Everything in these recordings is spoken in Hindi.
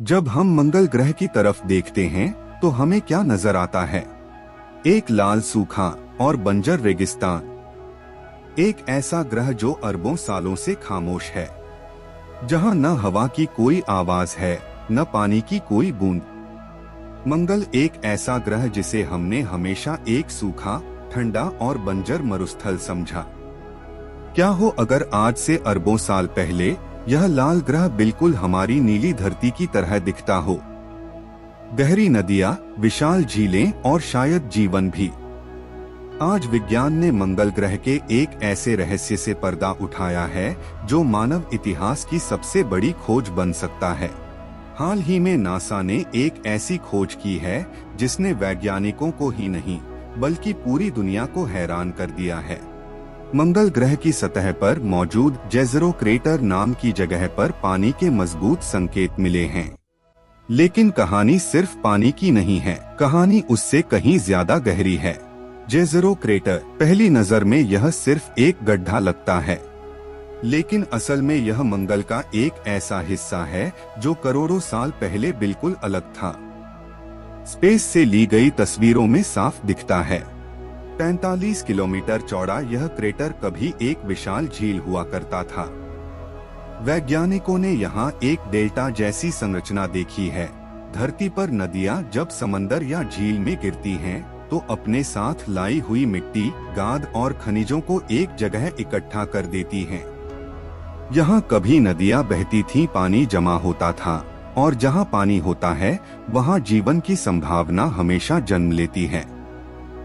जब हम मंगल ग्रह की तरफ देखते हैं तो हमें क्या नजर आता है? एक लाल सूखा और बंजर रेगिस्तान। एक ऐसा ग्रह जो अरबों सालों से खामोश है, जहां न हवा की कोई आवाज है, न पानी की कोई बूंद। मंगल एक ऐसा ग्रह जिसे हमने हमेशा एक सूखा, ठंडा और बंजर मरुस्थल समझा। क्या हो अगर आज से अरबों साल पहले यह लाल ग्रह बिल्कुल हमारी नीली धरती की तरह दिखता हो? गहरी नदियां, विशाल झीलें और शायद जीवन भी। आज विज्ञान ने मंगल ग्रह के एक ऐसे रहस्य से पर्दा उठाया है जो मानव इतिहास की सबसे बड़ी खोज बन सकता है। हाल ही में नासा ने एक ऐसी खोज की है जिसने वैज्ञानिकों को ही नहीं बल्कि पूरी दुनिया को हैरान कर दिया है। मंगल ग्रह की सतह पर मौजूद जेज़रो क्रेटर नाम की जगह पर पानी के मजबूत संकेत मिले हैं। लेकिन कहानी सिर्फ पानी की नहीं है, कहानी उससे कहीं ज्यादा गहरी है। जेज़रो क्रेटर, पहली नजर में यह सिर्फ एक गड्ढा लगता है, लेकिन असल में यह मंगल का एक ऐसा हिस्सा है जो करोड़ों साल पहले बिल्कुल अलग था। स्पेस से ली गई तस्वीरों में साफ दिखता है। 45 किलोमीटर चौड़ा यह क्रेटर कभी एक विशाल झील हुआ करता था। वैज्ञानिकों ने यहाँ एक डेल्टा जैसी संरचना देखी है। धरती पर नदियाँ जब समंदर या झील में गिरती हैं, तो अपने साथ लाई हुई मिट्टी, गाद और खनिजों को एक जगह इकट्ठा कर देती हैं। यहाँ कभी नदियाँ बहती थीं, पानी जमा होता था, और जहाँ पानी होता है वहाँ जीवन की संभावना हमेशा जन्म लेती है।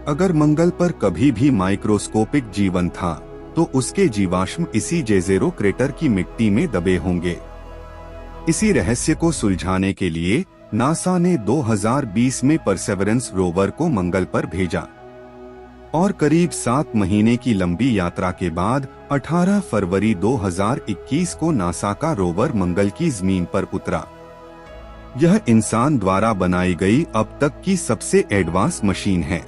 अगर मंगल पर कभी भी माइक्रोस्कोपिक जीवन था, तो उसके जीवाश्म इसी जेज़रो क्रेटर की मिट्टी में दबे होंगे। इसी रहस्य को सुलझाने के लिए नासा ने 2020 में परसेवरेंस रोवर को मंगल पर भेजा और करीब 7 महीने की लंबी यात्रा के बाद 18 फरवरी 2021 को नासा का रोवर मंगल की जमीन पर उतरा। यह इंसान द्वारा बनाई गई अब तक की सबसे एडवांस मशीन है।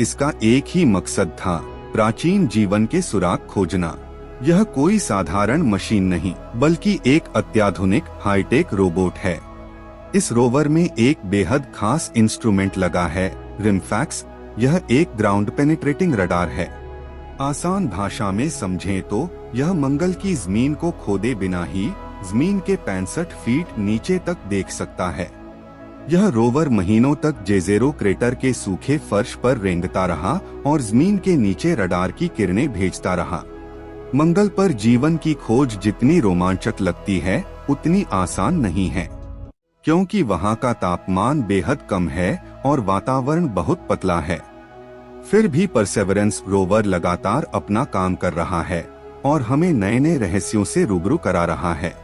इसका एक ही मकसद था, प्राचीन जीवन के सुराग खोजना। यह कोई साधारण मशीन नहीं, बल्कि एक अत्याधुनिक हाईटेक रोबोट है। इस रोवर में एक बेहद खास इंस्ट्रूमेंट लगा है, रिमफैक्स। यह एक ग्राउंड पेनिट्रेटिंग रडार है। आसान भाषा में समझें तो यह मंगल की जमीन को खोदे बिना ही जमीन के 65 फीट नीचे तक देख सकता है। यह रोवर महीनों तक जेज़रो क्रेटर के सूखे फर्श पर रेंगता रहा और जमीन के नीचे रडार की किरणें भेजता रहा। मंगल पर जीवन की खोज जितनी रोमांचक लगती है, उतनी आसान नहीं है, क्योंकि वहाँ का तापमान बेहद कम है और वातावरण बहुत पतला है। फिर भी परसेवरेंस रोवर लगातार अपना काम कर रहा है और हमें नए नए रहस्यों से रूबरू करा रहा है।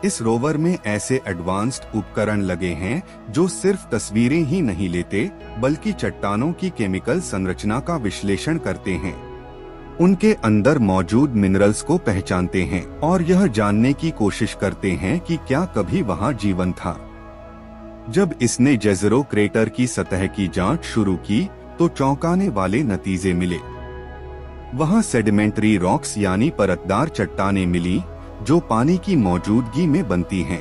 इस रोवर में ऐसे एडवांस्ड उपकरण लगे हैं जो सिर्फ तस्वीरें ही नहीं लेते, बल्कि चट्टानों की केमिकल संरचना का विश्लेषण करते हैं, उनके अंदर मौजूद मिनरल्स को पहचानते हैं और यह जानने की कोशिश करते हैं कि क्या कभी वहां जीवन था। जब इसने जेज़रो क्रेटर की सतह की जांच शुरू की तो चौंकाने वाले नतीजे मिले। वहां सेडिमेंट्री रॉक्स यानी परतदार चट्टानें मिली जो पानी की मौजूदगी में बनती हैं।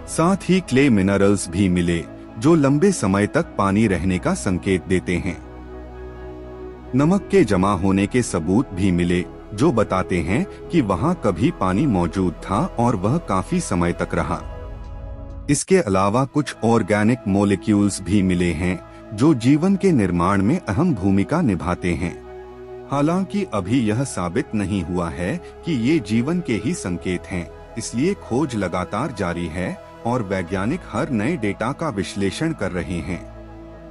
साथ ही क्ले मिनरल्स भी मिले जो लंबे समय तक पानी रहने का संकेत देते हैं। नमक के जमा होने के सबूत भी मिले जो बताते हैं कि वहां कभी पानी मौजूद था और वह काफी समय तक रहा। इसके अलावा कुछ ऑर्गेनिक मॉलिक्यूल्स भी मिले हैं जो जीवन के निर्माण में अहम भूमिका निभाते हैं। हालांकि अभी यह साबित नहीं हुआ है कि ये जीवन के ही संकेत हैं, इसलिए खोज लगातार जारी है और वैज्ञानिक हर नए डेटा का विश्लेषण कर रहे हैं।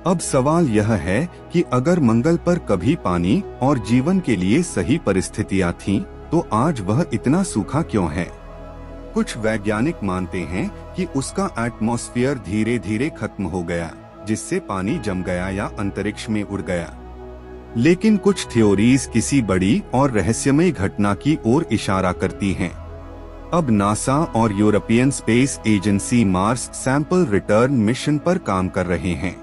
अब सवाल यह है कि अगर मंगल पर कभी पानी और जीवन के लिए सही परिस्थितियां थीं, तो आज वह इतना सूखा क्यों है? कुछ वैज्ञानिक मानते हैं कि उसका एटमॉस्फेयर धीरे धीरे खत्म हो गया, जिससे पानी जम गया या अंतरिक्ष में उड़ गया। लेकिन कुछ थ्योरीज किसी बड़ी और रहस्यमय घटना की ओर इशारा करती हैं। अब नासा और European space agency Mars sample return mission पर काम कर रहे हैं।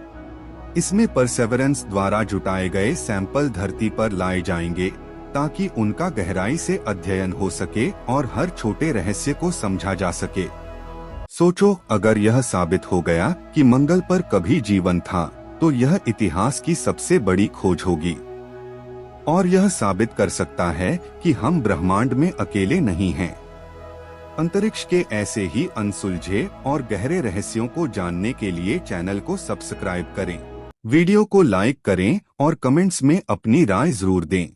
इसमें परसेवरेंस द्वारा जुटाए गए सैंपल धरती पर लाए जाएंगे ताकि उनका गहराई से अध्ययन हो सके और हर छोटे रहस्य को समझा जा सके। सोचो, अगर यह साबित हो गया कि मंगल पर कभी जीवन था, तो यह इतिहास की सबसे बड़ी खोज होगी। और यह साबित कर सकता है कि हम ब्रह्मांड में अकेले नहीं हैं। अंतरिक्ष के ऐसे ही अनसुलझे और गहरे रहस्यों को जानने के लिए चैनल को सब्सक्राइब करें, वीडियो को लाइक करें और कमेंट्स में अपनी राय जरूर दें।